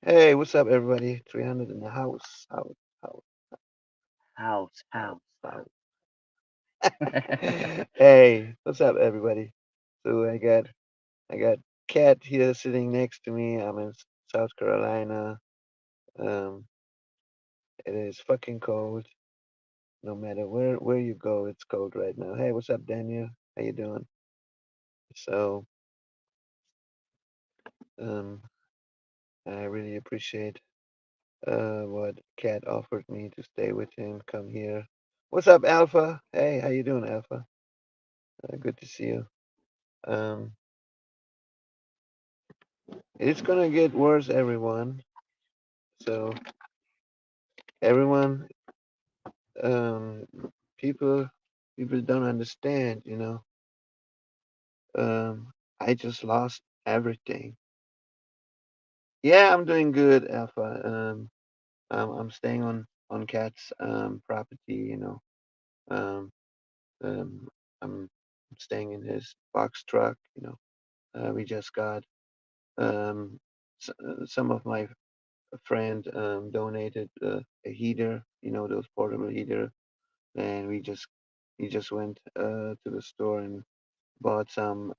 Hey, what's up, everybody? 300 in the house. House, House, house, house. house. Hey, what's up, everybody? So I got Kat here sitting next to me. I'm in South Carolina. Um, it is fucking cold. No matter where you go, it's cold right now. Hey, what's up, Daniel? How you doing? So, um, I really appreciate what Kat offered me to stay with him. Come here. What's up, Alpha? Hey, how you doing, Alpha? Good to see you. Um, it's gonna get worse, everyone. So everyone, um, people, people don't understand. I just lost everything. Yeah, I'm doing good, Alpha. I'm staying on Cat's property. Um, um, I'm staying in his box truck. We just got some of my friend donated a heater. Those portable heater, and we just went to the store and bought some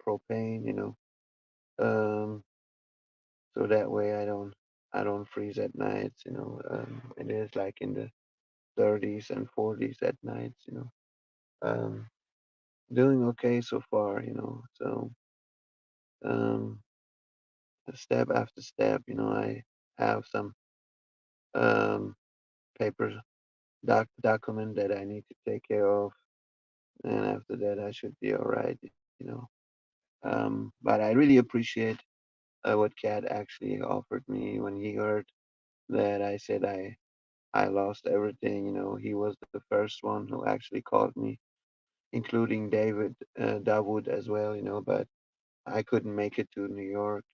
propane, so that way I don't freeze at nights. It is like in the 30s and 40s at nights. Um, doing okay so far. So um, step after step, I have some um, paper document that I need to take care of, and after that I should be all right. But I really appreciate what Kat actually offered me when he heard that I said I lost everything. He was the first one who actually called me, including Dawood as well. But I couldn't make it to New York.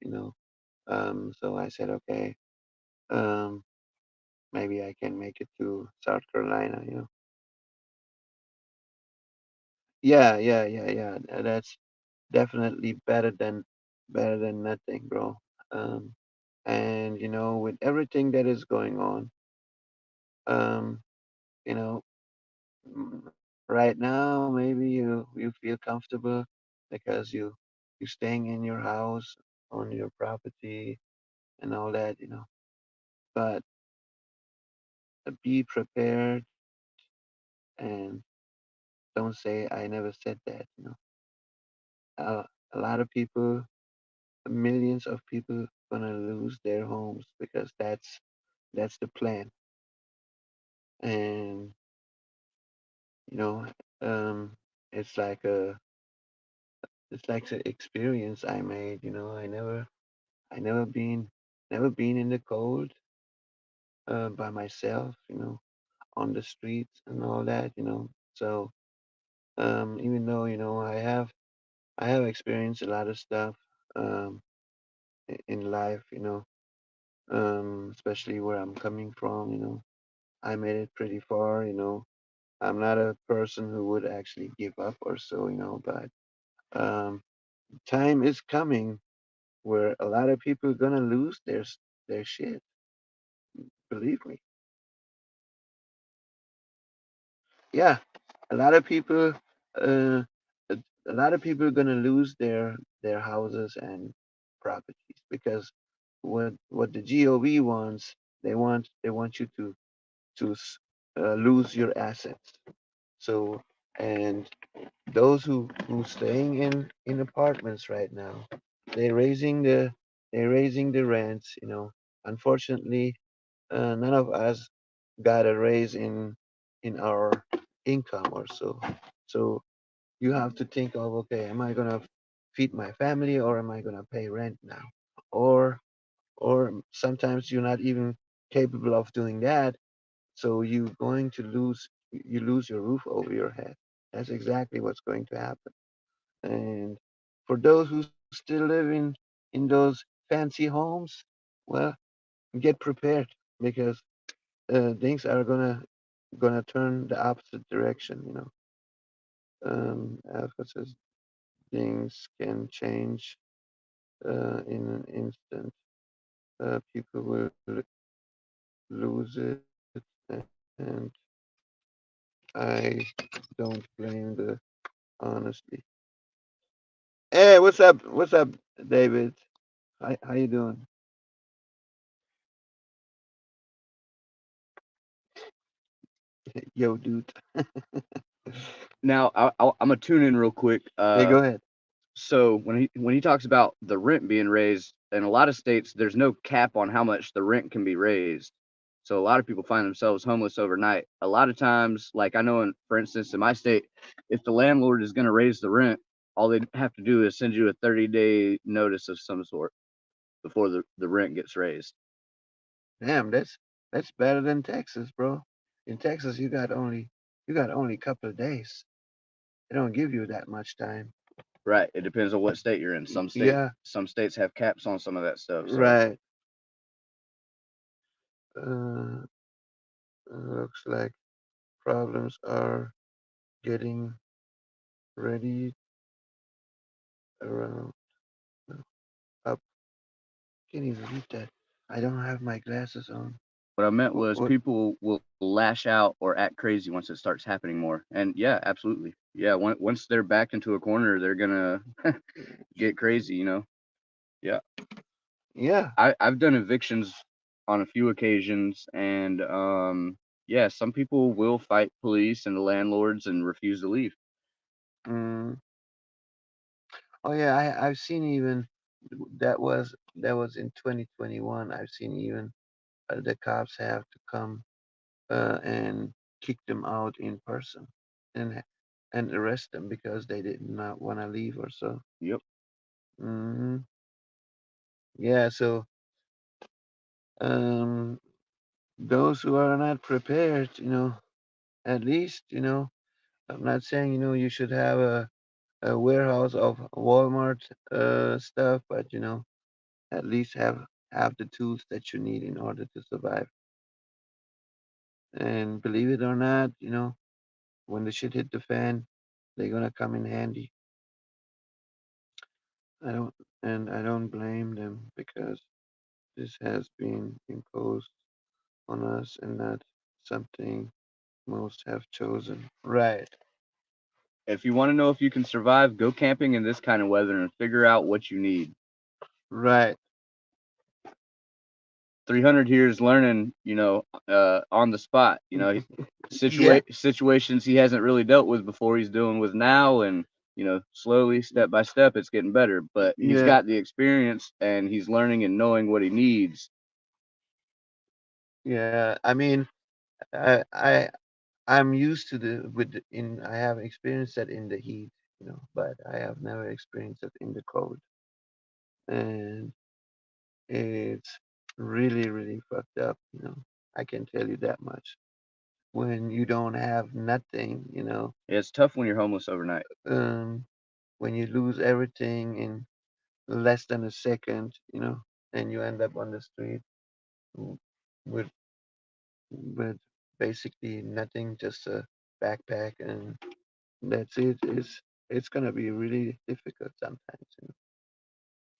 So I said, okay, um, maybe I can make it to South Carolina. Yeah, yeah, yeah, yeah. That's definitely better than nothing, bro. Um, and with everything that is going on, um, you know, right now maybe you feel comfortable because you're staying in your house on your property and all that, But be prepared and don't say I never said that. A, a lot of people, millions of people, gonna lose their homes because that's the plan. And you know um it's like an experience I made. I never been in the cold by myself, on the streets and all that. So even though I have experienced a lot of stuff um in life, especially where I'm coming from. I made it pretty far. I'm not a person who would actually give up or so, but um, time is coming where a lot of people are gonna lose their shit. Believe me. Yeah, a lot of people, uh, a, a lot of people are gonna lose their houses and properties because what the GOV wants, they want you to lose your assets. So and those who staying in apartments right now, they're raising the they're raising the rents. Unfortunately, none of us got a raise in our income or so. So you have to think of, okay, am I gonna feed my family or am I gonna pay rent now? Or sometimes you're not even capable of doing that, so you lose your roof over your head. That's exactly what's going to happen. And for those who still live in those fancy homes, well, get prepared because things are gonna turn the opposite direction. Alpha says things can change in an instant. people will lose it, and I don't blame the honestly. Hey, what's up? What's up, David? How you doing? Yo, dude. Now, I'm gonna tune in real quick. Hey, go ahead. So when he talks about the rent being raised, in a lot of states, there's no cap on how much the rent can be raised. So a lot of people find themselves homeless overnight. A lot of times, like I know, for instance, in my state, if the landlord is going to raise the rent, all they have to do is send you a 30-day notice of some sort before the rent gets raised. Damn, that's better than Texas, bro. In Texas, you got only a couple of days. They don't give you that much time. Right. It depends on what state you're in. Yeah, Some states have caps on some of that stuff. So right. Uh, looks like problems are getting ready around up. Can't even read that. I don't have my glasses on. what I meant What? was What? people will lash out or act crazy once it starts happening more. And yeah, absolutely. Yeah, once they're backed into a corner, they're gonna get crazy. Yeah, Yeah. I've done evictions on a few occasions, and yeah, some people will fight police and the landlords and refuse to leave. Mm. Oh yeah. I've seen even that was in 2021. I've seen even the cops have to come and kick them out in person and and arrest them because they did not want to leave or so. Yep. Hmm. Yeah. So um, those who are not prepared, at least, I'm not saying you should have a warehouse of Walmart stuff, but at least have the tools that you need in order to survive. And believe it or not, when the shit hit the fan, they're gonna come in handy. I don't I don't blame them because this has been imposed on us and not something most have chosen. Right. If you want to know if you can survive, go camping in this kind of weather and figure out what you need. Right. 300 here is learning, on the spot. Yeah. Situations he hasn't really dealt with before, he's dealing with now, and slowly, step by step, it's getting better. But he's Yeah. got the experience, and he's learning and knowing what he needs. Yeah. I mean, I'm used to I have experienced that in the heat, but I have never experienced it in the cold. And it's really, really fucked up, I can tell you that much. When you don't have nothing, It's tough when you're homeless overnight. um, when you lose everything in less than a second, and you end up on the street w- with with basically nothing, just a backpack, and that's it. It's gonna be really difficult sometimes,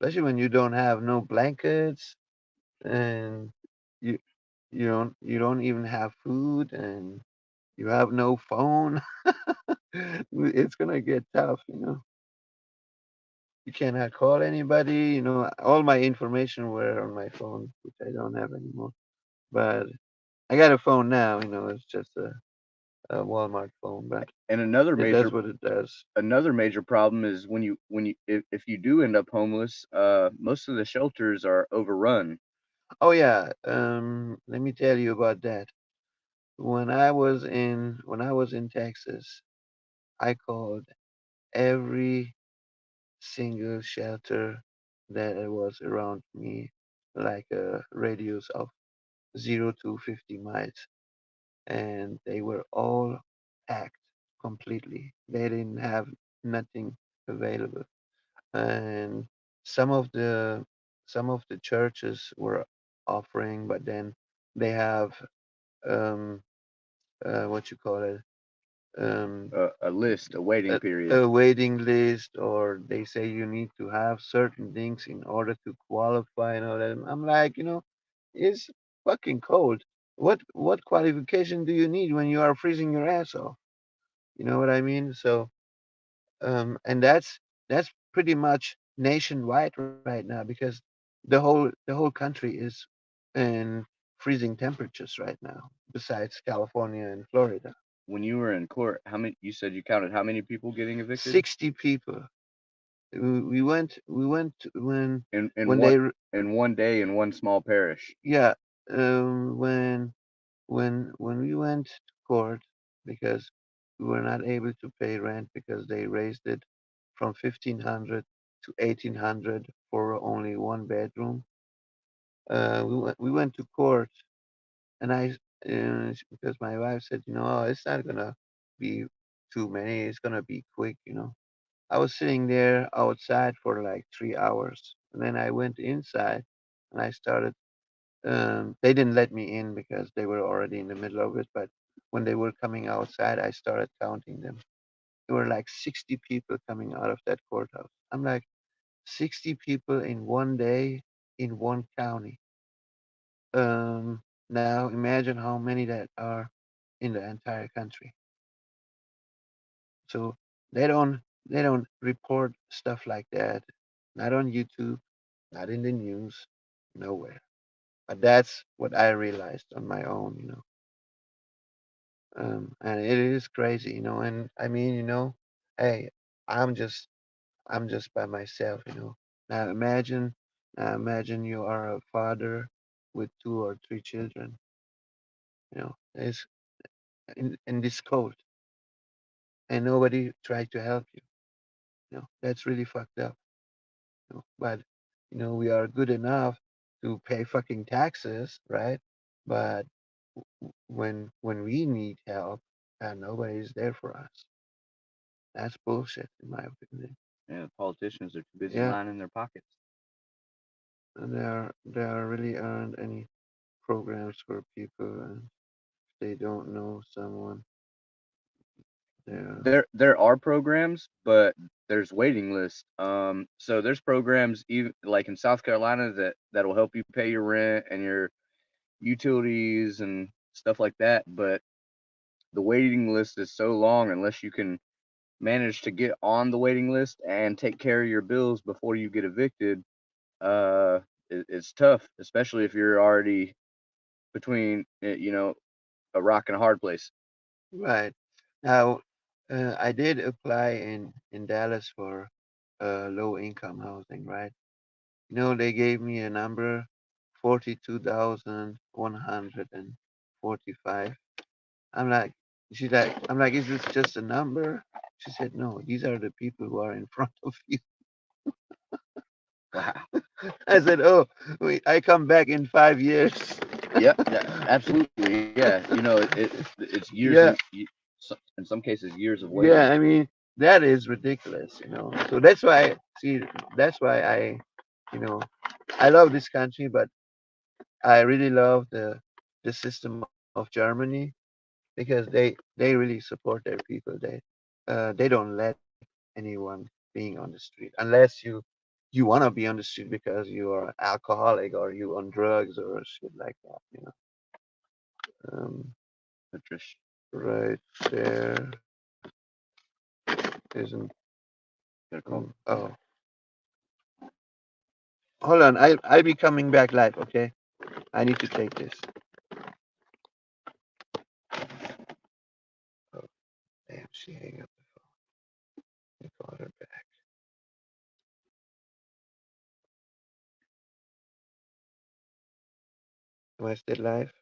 especially when you don't have no blankets and you you don't even have food and you have no phone. It's gonna get tough, You cannot call anybody, All my information were on my phone, which I don't have anymore. But I got a phone now, it's just a Walmart phone, but And it does what it does. another major problem is if you do end up homeless, most of the shelters are overrun. Oh yeah, let me tell you about that. When I was in Texas, I called every single shelter that was around me, like a radius of 0 to 50 miles, and they were all packed completely. They didn't have nothing available, and some of the some of the churches were offering, but then they have what you call it. um, A list, a waiting period. a waiting list, or they say you need to have certain things in order to qualify and all that. I'm like, it's fucking cold. What qualification do you need when you are freezing your ass off? You know what I mean? So, and that's pretty much nationwide right now because the whole country is in freezing temperatures right now, besides California and Florida. When you were in court, how many? You said you counted how many people getting evicted 60 people. We went in when they one in one day in one small parish? yeah, when we went to court because we were not able to pay rent because they raised it from 1,500 to 1,800 for only one bedroom. We went to court, and because my wife said, "Oh, it's not gonna be too many. It's gonna be quick." I was sitting there outside for like 3 hours, and then I went inside, and I started. They didn't let me in because they were already in the middle of it. But when they were coming outside, I started counting them. There were like 60 people coming out of that courthouse. I'm like, 60 people in one day in one county. Now imagine how many that are in the entire country. So they don't they don't report stuff like that. Not on YouTube, not in the news, nowhere. But that's what I realized on my own. And it is crazy. And I mean, hey, I'm just I'm just by myself. Now imagine you are a father with 2 or 3 children. It's in this cold, and nobody tried to help you. That's really fucked up. But we are good enough to pay fucking taxes, right? But when we need help, nobody's there for us. That's bullshit, in my opinion. Yeah, politicians are too busy Yeah, lining their pockets. and there really aren't any programs for people, and if they don't know someone there. There are programs, but there's waiting lists. So there's programs even like in South Carolina that'll help you pay your rent and your utilities and stuff like that. But the waiting list is so long unless you can manage to get on the waiting list and take care of your bills before you get evicted. Uh, it's tough, especially if you're already between a rock and a hard place. Right. Now, I did apply in Dallas for low income housing, right? They gave me a number, 42,145. I'm like, I'm like, is this just a number? She said, no, these are the people who are in front of you. Wow. I said, oh, wait, I come back in 5 years. Yep. Yeah, absolutely. Yeah. It's years and Yeah, in some cases years of waiting. yeah. I mean, that is ridiculous. So that's why, see, that's why you know, I love this country, but I really love the system of Germany because they really support their people. They don't let anyone being on the street unless you want to be on the street because you are alcoholic or you on drugs or shit like that. Trish. Right there isn't. Got a call. Oh, hold on. I'll be coming back live. Okay, I need to take this. Oh, damn, she hang up. I call her back. Am I still live?